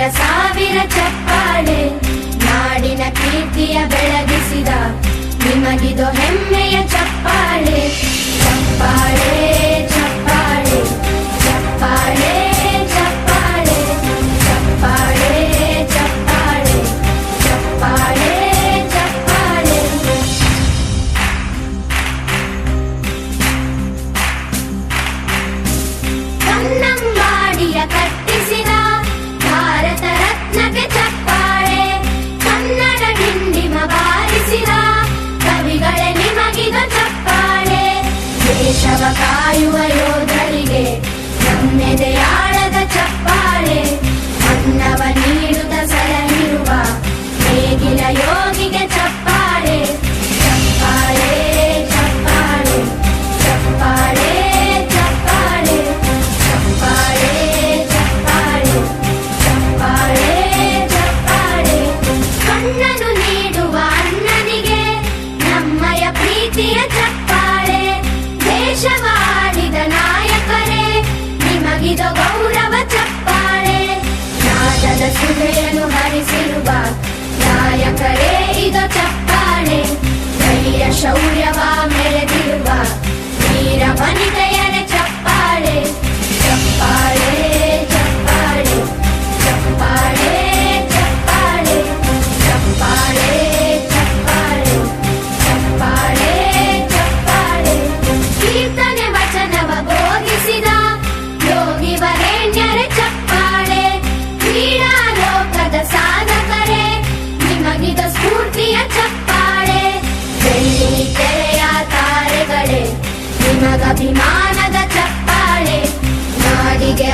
ಸಾವಿರ ಸಾವಿರ ಚಪ್ಪಾಳೆ, ನಾಡಿನ ಕೀರ್ತಿಯ ಬೆಳಗಿಸಿದ ನಿಮಗಿದು ಹೆಮ್ಮೆಯ ಚಪ್ಪಾಳೆ. ಚಪ್ಪಾಳೆ ಚಪ್ಪಾಳೆ ಚಪ್ಪಾಳೆ ಚಪ್ಪಾಳೆ ಚಪ್ಪಾಳೆ ಚಪ್ಪಾಳೆ ಚಪ್ಪಾಳೆ ಚಪ್ಪಾಳೆ. ಕನ್ನಂಬಾಡಿಯ ಕಟ್ಟಿಸಿದ ಭಾರತ ರತ್ನಕ್ಕೆ ಚಪ್ಪಾಳೆ, ಕನ್ನಡ ಡಿಂಡಿಮ ಬಾರಿಸಿದ ಕವಿಗಳೇ ನಿಮಗಿದು ಚಪ್ಪಾಳೆ. ದೇಶವ ಕಾಯುವ ಯೋಧರಿಗೆ ನಮ್ಮೆದೆಯಾಳದ ಚಪ್ಪಾಳೆ, ಅನ್ನವ ನೀಡುತ್ತ ಸಲಹಿರುವ ನೇಗಿಲ ಯೋಗಿಗೆ ಚಪ್ಪಾಳೆ. ಚಪ್ಪಾಳೆ ಚಪ್ಪಾಳೆ ಚಪ್ಪಾಳೆ ಚಪ್ಪಾಳೆ ಚಪ್ಪಾಳೆ ಚಪ್ಪಾಳೆ ಚಪ್ಪಾಳೆ ಚಪ್ಪಾಳೆ. ಕಣ್ಣನು ನೀಡುವ ಅಣ್ಣನಿಗೆ ನಮ್ಮಯ ಪ್ರೀತಿಯ ಚಪ್ಪಾಳೆ, ದೇಶವಾಡಿದ ನಾಯಕರೇ ನಿಮಗಿದು ಗೌರವ ಚಪ್ಪಾಳೆ. ನಾದದ ಸುಧೆಯನ್ನು ಹರಿಸಿರುವ ನಾಯಕರೇ ಇದು ಚಪ್ಪಾಳೆ, ಧೈರ್ಯ ಶೌರ್ಯವ ಮೆರೆದಿರುವ ವೀರ ವನಿತೆಯರೇ ಚಪ್ಪಾಳೆ. ಚಪ್ಪಾಳೆ ಚಪ್ಪಾಳೆ ಚಪ್ಪಾಳೆ ಚಪ್ಪಾಳೆ ಚಪ್ಪಾಳೆ ಚಪ್ಪಾಳೆ ಚಪ್ಪಾಳೆ ಚಪ್ಪಾಳೆ. ಕೀರ್ತನೆ ವಚನವ ಬೋಧಿಸಿದ ಯೋಗಿ ವರೇಣ್ಯರೇ ಚಪ್ಪಾಳೆ, ಕ್ರೀಡಾ ಲೋಕದ ಸಾಧಕರೇ ನಿಮಗಿದು ಸ್ಫೂರ್ತಿಯ ಚಪ್ಪಾಳೆ. ಬೆಳ್ಳಿ ತೆರೆಯ ತಾರೆಗಳೇ ನಿಮಗಭಿಮಾನದ ಚಪ್ಪಾಳೆ, ನಾಡಿಗೆ